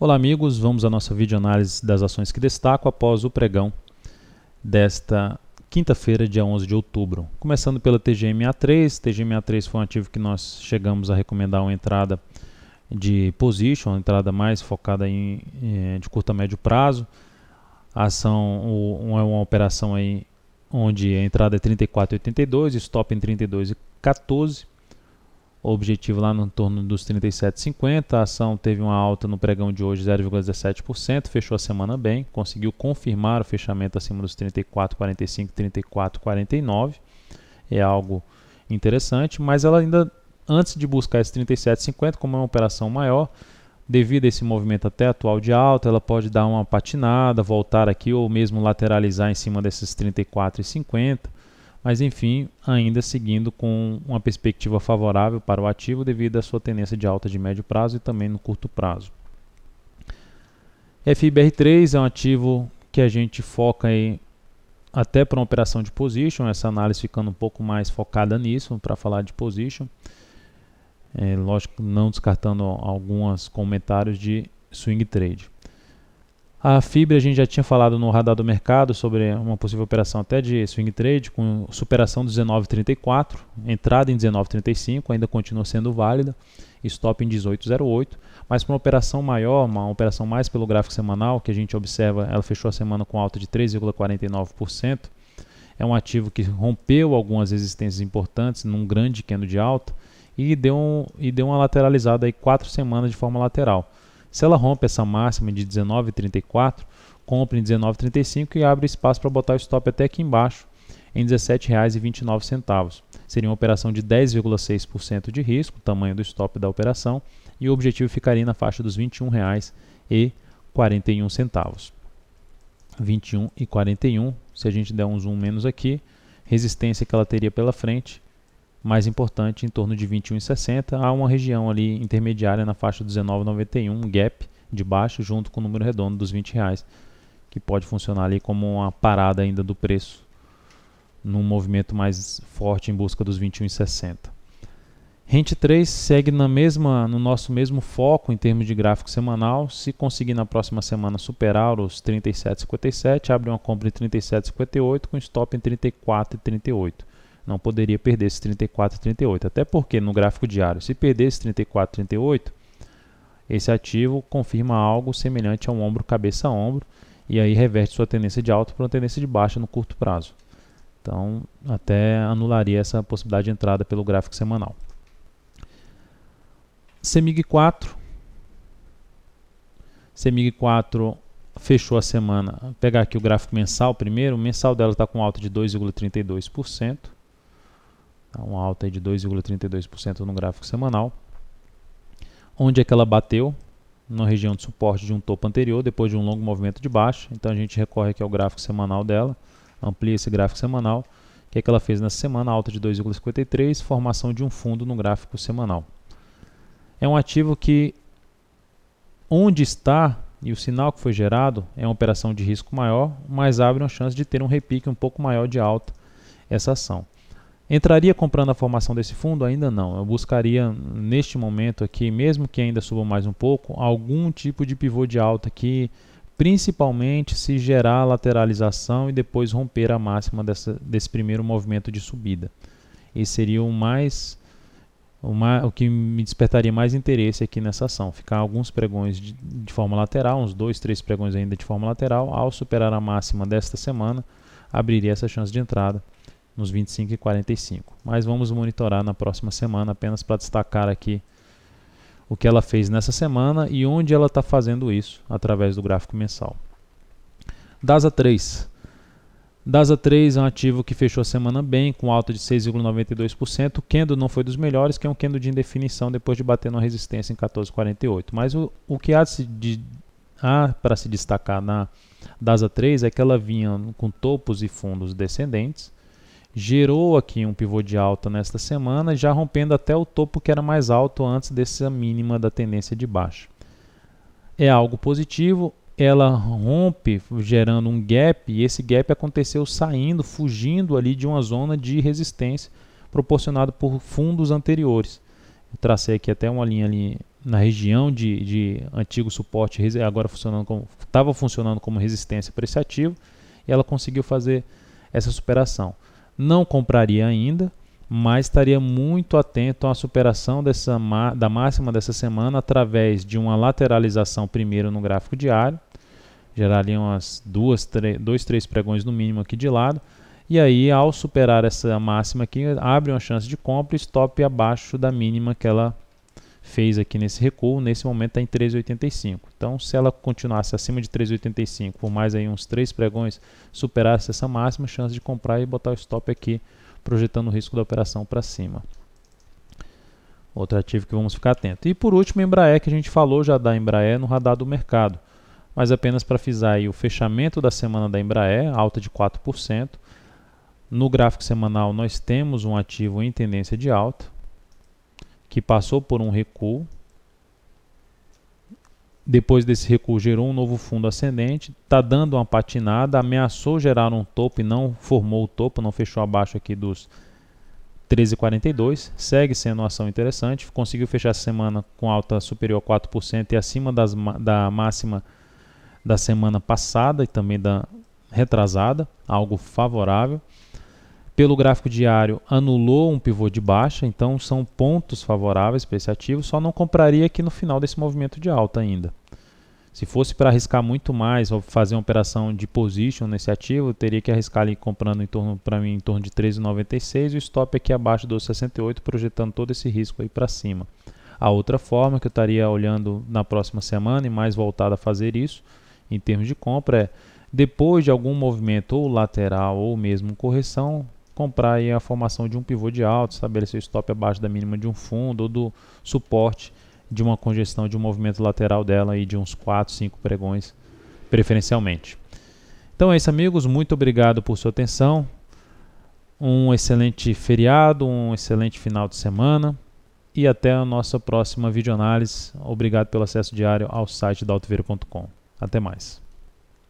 Olá amigos, vamos à nossa videoanálise das ações que destaco após o pregão desta quinta-feira, dia 11 de outubro. Começando pela TGMA3, TGMA3 foi um ativo que nós chegamos a recomendar uma entrada de position, uma entrada mais focada de curto a médio prazo. A ação é uma operação aí onde a entrada é 34,82, stop em 32,14. O objetivo lá no torno dos 37,50. A ação teve uma alta no pregão de hoje 0,17%, fechou a semana bem, conseguiu confirmar o fechamento acima dos 34,45 e 34,49. É algo interessante, mas ela ainda, antes de buscar esse 37,50, como é uma operação maior, devido a esse movimento até atual de alta, ela pode dar uma patinada, voltar aqui ou mesmo lateralizar em cima desses 34,50. Mas enfim, ainda seguindo com uma perspectiva favorável para o ativo devido à sua tendência de alta de médio prazo e também no curto prazo. FIBR3 é um ativo que a gente foca aí até para uma operação de position, essa análise ficando um pouco mais focada nisso para falar de position. Lógico, não descartando alguns comentários de swing trade. A Fibra a gente já tinha falado no radar do mercado sobre uma possível operação até de swing trade com superação do 19,34, entrada em 19,35, ainda continua sendo válida, stop em 18,08, mas para uma operação maior, uma operação mais pelo gráfico semanal, que a gente observa, ela fechou a semana com alta de 3,49%, é um ativo que rompeu algumas resistências importantes num grande candle de alta e deu uma lateralizada aí 4 semanas de forma lateral. Se ela rompe essa máxima de 19,34, compra em 19,35 e abre espaço para botar o stop até aqui embaixo, em R$ 17,29. Seria uma operação de 10,6% de risco, o tamanho do stop da operação, e o objetivo ficaria na faixa dos R$ 21,41. 21,41, se a gente der um zoom menos aqui, resistência que ela teria pela frente, mais importante, em torno de 21,60, há uma região ali intermediária na faixa dos 19,91, um gap de baixo junto com o número redondo dos R$ 20, que pode funcionar ali como uma parada ainda do preço num movimento mais forte em busca dos 21,60. Rent 3 segue no nosso mesmo foco em termos de gráfico semanal. Se conseguir na próxima semana superar os 37,57, abre uma compra em 37,58 com stop em 34,38. Não poderia perder esse 34,38, até porque no gráfico diário, se perder esse 34,38, esse ativo confirma algo semelhante a um ombro cabeça a ombro e aí reverte sua tendência de alta para uma tendência de baixa no curto prazo. Então, até anularia essa possibilidade de entrada pelo gráfico semanal. CEMIG 4 fechou a semana. Vou pegar aqui o gráfico mensal primeiro. O mensal dela está com alta de 2,32%. Uma alta aí de 2,32% no gráfico semanal. Onde é que ela bateu? Na região de suporte de um topo anterior, depois de um longo movimento de baixa. Então a gente recorre aqui ao gráfico semanal dela, amplia esse gráfico semanal. O que é que ela fez nessa semana? Alta de 2,53, formação de um fundo no gráfico semanal. É um ativo que, onde está, e o sinal que foi gerado, é uma operação de risco maior, mas abre uma chance de ter um repique um pouco maior de alta essa ação. Entraria comprando a formação desse fundo? Ainda não. Eu buscaria neste momento aqui, mesmo que ainda suba mais um pouco, algum tipo de pivô de alta aqui, principalmente se gerar lateralização e depois romper a máxima desse primeiro movimento de subida. Esse seria o que me despertaria mais interesse aqui nessa ação. Ficar alguns pregões de forma lateral, uns 2, 3 pregões ainda de forma lateral. Ao superar a máxima desta semana, abriria essa chance de entrada nos 25,45. Mas vamos monitorar na próxima semana apenas para destacar aqui o que ela fez nessa semana e onde ela está fazendo isso através do gráfico mensal. DASA 3. DASA 3 é um ativo que fechou a semana bem, com alta de 6,92%. O candle não foi dos melhores, que é um candle de indefinição depois de bater na resistência em 14,48. Mas o que há para se destacar na DASA 3 é que ela vinha com topos e fundos descendentes, gerou aqui um pivô de alta nesta semana, já rompendo até o topo que era mais alto antes dessa mínima da tendência de baixa. É algo positivo, ela rompe gerando um gap e esse gap aconteceu fugindo ali de uma zona de resistência proporcionada por fundos anteriores. Eu tracei aqui até uma linha ali na região de antigo suporte, agora estava funcionando como resistência para esse ativo, e ela conseguiu fazer essa superação. Não compraria ainda, mas estaria muito atento à superação da máxima dessa semana através de uma lateralização primeiro no gráfico diário, geraria umas 2-3 pregões no mínimo aqui de lado, e aí ao superar essa máxima aqui, abre uma chance de compra e stop abaixo da mínima que ela fez aqui nesse recuo. Nesse momento está em 3,85. Então, se ela continuasse acima de 3,85 por mais aí uns 3 pregões, superasse essa máxima, chance de comprar e botar o stop aqui, projetando o risco da operação para cima. Outro ativo que vamos ficar atento. E por último, Embraer, que a gente falou já da Embraer no radar do mercado. Mas apenas para frisar aí o fechamento da semana da Embraer, alta de 4%. No gráfico semanal nós temos um ativo em tendência de alta, que passou por um recuo. Depois desse recuo gerou um novo fundo ascendente, está dando uma patinada, ameaçou gerar um topo e não formou o topo, não fechou abaixo aqui dos 13,42, segue sendo uma ação interessante, conseguiu fechar essa semana com alta superior a 4% e acima da máxima da semana passada e também da retrasada, algo favorável. Pelo gráfico diário, anulou um pivô de baixa, então são pontos favoráveis para esse ativo, só não compraria aqui no final desse movimento de alta ainda. Se fosse para arriscar muito mais ou fazer uma operação de position nesse ativo, teria que arriscar ali comprando em torno de 13,96 e o stop aqui abaixo dos 68, projetando todo esse risco aí para cima. A outra forma que eu estaria olhando na próxima semana e mais voltada a fazer isso, em termos de compra, é depois de algum movimento ou lateral ou mesmo correção, comprar aí a formação de um pivô de alta, estabelecer o stop abaixo da mínima de um fundo ou do suporte de uma congestão de um movimento lateral dela aí de uns 4, 5 pregões, preferencialmente. Então é isso, amigos, muito obrigado por sua atenção, um excelente feriado, um excelente final de semana e até a nossa próxima videoanálise. Obrigado pelo acesso diário ao site da Altovero.com. Até mais.